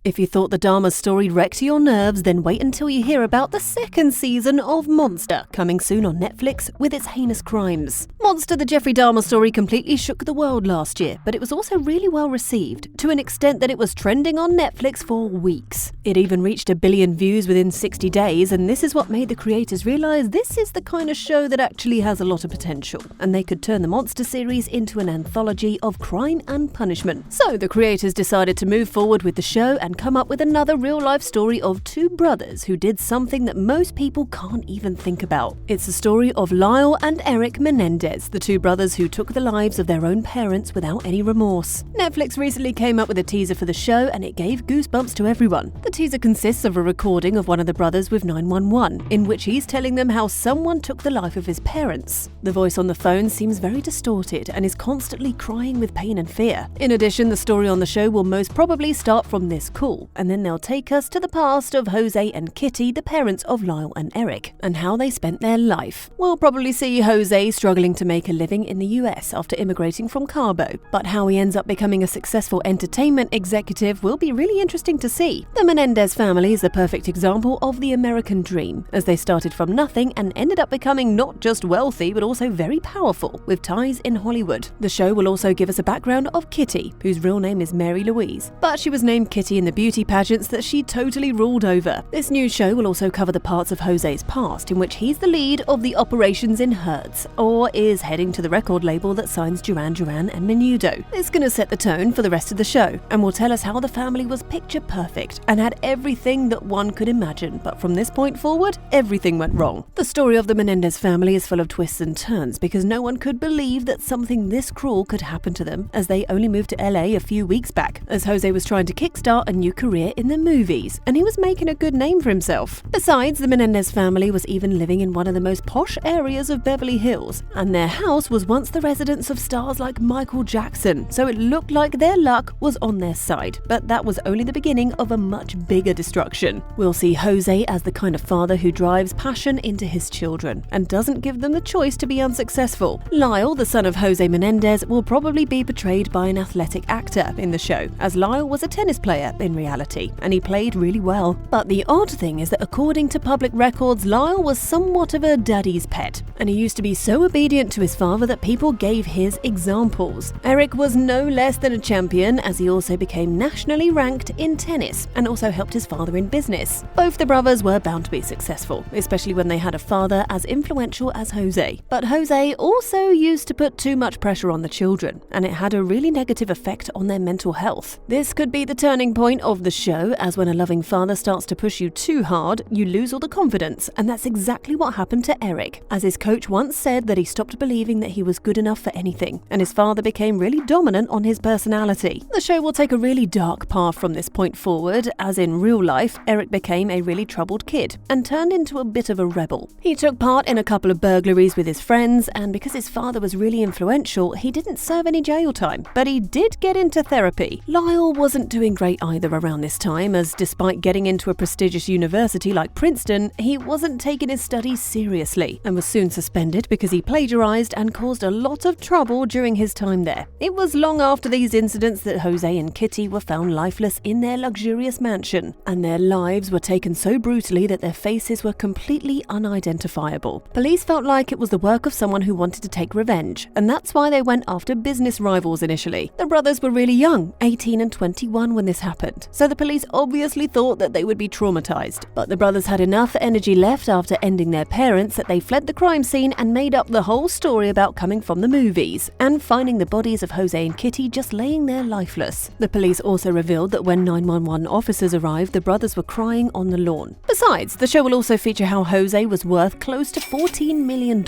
If you thought the DAHMER story wrecked your nerves, then wait until you hear about the second season of Monster, coming soon on Netflix with its heinous crimes. Monster, the Jeffrey Dahmer story, completely shook the world last year, but it was also really well received, to an extent that it was trending on Netflix for weeks. It even reached 1 billion views within 60 days, and this is what made the creators realize this is the kind of show that actually has a lot of potential, and they could turn the Monster series into an anthology of crime and punishment. So the creators decided to move forward with the show and come up with another real-life story of two brothers who did something that most people can't even think about. It's the story of Lyle and Erik Menendez, the two brothers who took the lives of their own parents without any remorse. Netflix recently came up with a teaser for the show, and it gave goosebumps to everyone. The teaser consists of a recording of one of the brothers with 911, in which he's telling them how someone took the life of his parents. The voice on the phone seems very distorted and is constantly crying with pain and fear. In addition, the story on the show will most probably start from this call, and then they'll take us to the past of Jose and Kitty, the parents of Lyle and Erik, and how they spent their life. We'll probably see Jose struggling to make a living in the US after immigrating from Cabo, but how he ends up becoming a successful entertainment executive will be really interesting to see. The Menendez family is a perfect example of the American dream, as they started from nothing and ended up becoming not just wealthy but also very powerful, with ties in Hollywood. The show will also give us a background of Kitty, whose real name is Mary Louise, but she was named Kitty in the beauty pageants that she totally ruled over. This new show will also cover the parts of Jose's past, in which he's the lead of the operations in Hertz, or is heading to the record label that signs Duran Duran and Menudo. It's gonna set the tone for the rest of the show, and will tell us how the family was picture perfect and had everything that one could imagine, but from this point forward, everything went wrong. The story of the Menendez family is full of twists and turns, because no one could believe that something this cruel could happen to them, as they only moved to LA a few weeks back, as Jose was trying to kickstart a new career in the movies, and he was making a good name for himself. Besides, the Menendez family was even living in one of the most posh areas of Beverly Hills, and their house was once the residence of stars like Michael Jackson, so it looked like their luck was on their side, but that was only the beginning of a much bigger destruction. We'll see Jose as the kind of father who drives passion into his children, and doesn't give them the choice to be unsuccessful. Lyle, the son of Jose Menendez, will probably be portrayed by an athletic actor in the show, as Lyle was a tennis player in reality, and he played really well. But the odd thing is that according to public records, Lyle was somewhat of a daddy's pet, and he used to be so obedient to his father that people gave his examples. Erik was no less than a champion, as he also became nationally ranked in tennis, and also helped his father in business. Both the brothers were bound to be successful, especially when they had a father as influential as Jose. But Jose also used to put too much pressure on the children, and it had a really negative effect on their mental health. This could be the turning point of the show, as when a loving father starts to push you too hard, you lose all the confidence, and that's exactly what happened to Erik, as his coach once said that he stopped believing that he was good enough for anything, and his father became really dominant on his personality. The show will take a really dark path from this point forward, as in real life, Erik became a really troubled kid, and turned into a bit of a rebel. He took part in a couple of burglaries with his friends, and because his father was really influential, he didn't serve any jail time, but he did get into therapy. Lyle wasn't doing great either around this time, as despite getting into a prestigious university like Princeton, he wasn't taking his studies seriously, and was soon suspended because he plagiarized and caused a lot of trouble during his time there. It was long after these incidents that Jose and Kitty were found lifeless in their luxurious mansion, and their lives were taken so brutally that their faces were completely unidentifiable. Police felt like it was the work of someone who wanted to take revenge, and that's why they went after business rivals initially. The brothers were really young, 18 and 21 when this happened, so the police obviously thought that they would be traumatized. But the brothers had enough energy left after ending their parents that they fled the crime scene and made up the whole story about coming from the movies, and finding the bodies of Jose and Kitty just laying there lifeless. The police also revealed that when 911 officers arrived, the brothers were crying on the lawn. Besides, the show will also feature how Jose was worth close to $14 million,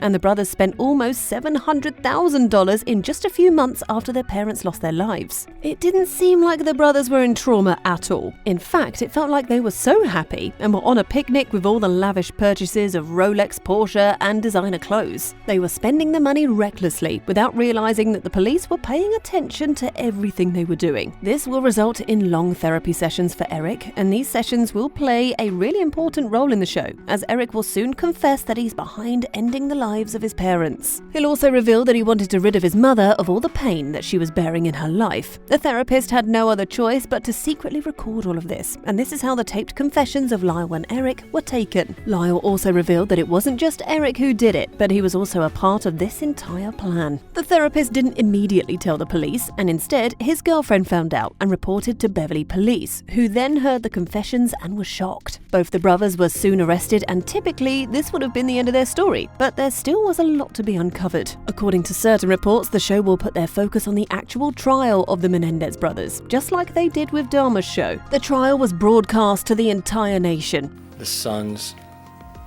and the brothers spent almost $700,000 in just a few months after their parents lost their lives. It didn't seem like the brothers were in trauma at all. In fact, it felt like they were so happy and were on a picnic with all the lavish purchases of Rolex, Porsche, and designer clothes. They were spending the money recklessly without realizing that the police were paying attention to everything they were doing. This will result in long therapy sessions sessions for Erik, and these sessions will play a really important role in the show, as Erik will soon confess that he's behind ending the lives of his parents. He'll also reveal that he wanted to rid of his mother of all the pain that she was bearing in her life. The therapist had no other choice but to secretly record all of this, and this is how the taped confessions of Lyle and Erik were taken. Lyle also revealed that it wasn't just Erik who did it, but he was also a part of this entire plan. The therapist didn't immediately tell the police, and instead his girlfriend found out and reported to Beverly Police, who then heard the confessions and were shocked. Both the brothers were soon arrested, and typically this would have been the end of their story, but there still was a lot to be uncovered. According to certain reports, the show will put their focus on the actual trial of the Menendez brothers, just like they did with DAHMER's show. The trial was broadcast to the entire nation. The sons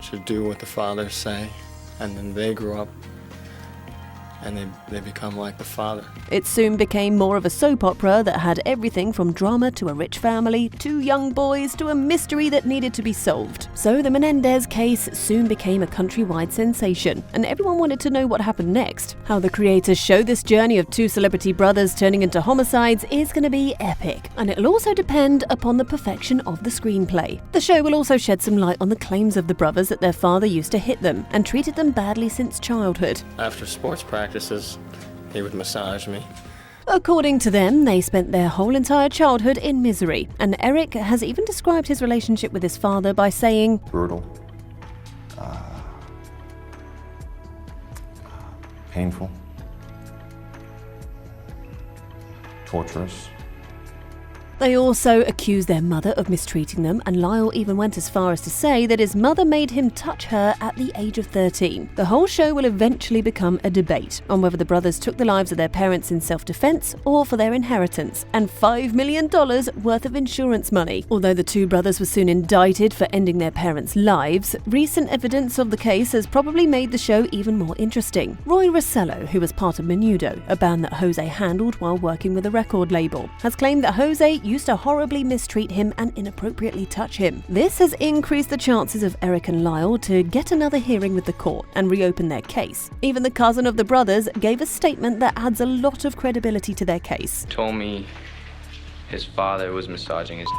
should do what the fathers say, and then they grow up and they become like the father. It soon became more of a soap opera that had everything from drama to a rich family, to young boys, to a mystery that needed to be solved. So the Menendez case soon became a countrywide sensation, and everyone wanted to know what happened next. How the creators show this journey of two celebrity brothers turning into homicides is going to be epic, and it'll also depend upon the perfection of the screenplay. The show will also shed some light on the claims of the brothers that their father used to hit them and treated them badly since childhood. After sports practices, he would massage me. According to them, they spent their whole entire childhood in misery, and Erik has even described his relationship with his father by saying, brutal, painful, torturous. They also accused their mother of mistreating them, and Lyle even went as far as to say that his mother made him touch her at the age of 13. The whole show will eventually become a debate on whether the brothers took the lives of their parents in self-defense or for their inheritance, and $5 million worth of insurance money. Although the two brothers were soon indicted for ending their parents' lives, recent evidence of the case has probably made the show even more interesting. Roy Rossello, who was part of Menudo, a band that Jose handled while working with a record label, has claimed that Jose used to horribly mistreat him and inappropriately touch him. This has increased the chances of Erik and Lyle to get another hearing with the court and reopen their case. Even the cousin of the brothers gave a statement that adds a lot of credibility to their case. Told me his father was massaging his.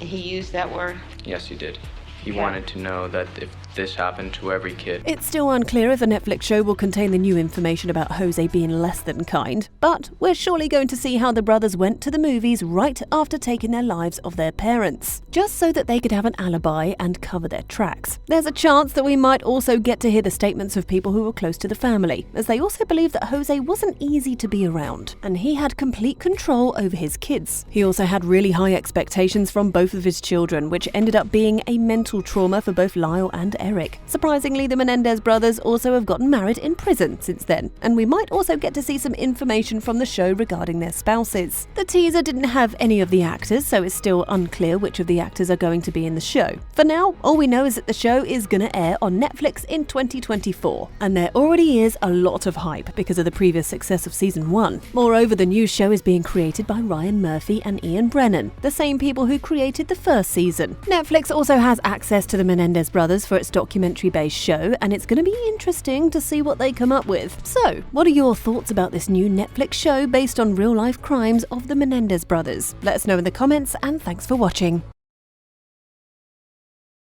He used that word? Yes, he did. He wanted to know that if this happened to every kid. It's still unclear if the Netflix show will contain the new information about Jose being less than kind, but we're surely going to see how the brothers went to the movies right after taking their lives of their parents, just so that they could have an alibi and cover their tracks. There's a chance that we might also get to hear the statements of people who were close to the family, as they also believe that Jose wasn't easy to be around, and he had complete control over his kids. He also had really high expectations from both of his children, which ended up being a mental trauma for both Lyle and Erik. Surprisingly, the Menendez brothers also have gotten married in prison since then, and we might also get to see some information from the show regarding their spouses. The teaser didn't have any of the actors, so it's still unclear which of the actors are going to be in the show. For now, all we know is that the show is going to air on Netflix in 2024, and there already is a lot of hype because of the previous success of season 1. Moreover, the new show is being created by Ryan Murphy and Ian Brennan, the same people who created the first season. Netflix also has access to the Menendez brothers for its documentary-based show, and it's going to be interesting to see what they come up with. So, what are your thoughts about this new Netflix show based on real-life crimes of the Menendez brothers? Let us know in the comments, and thanks for watching.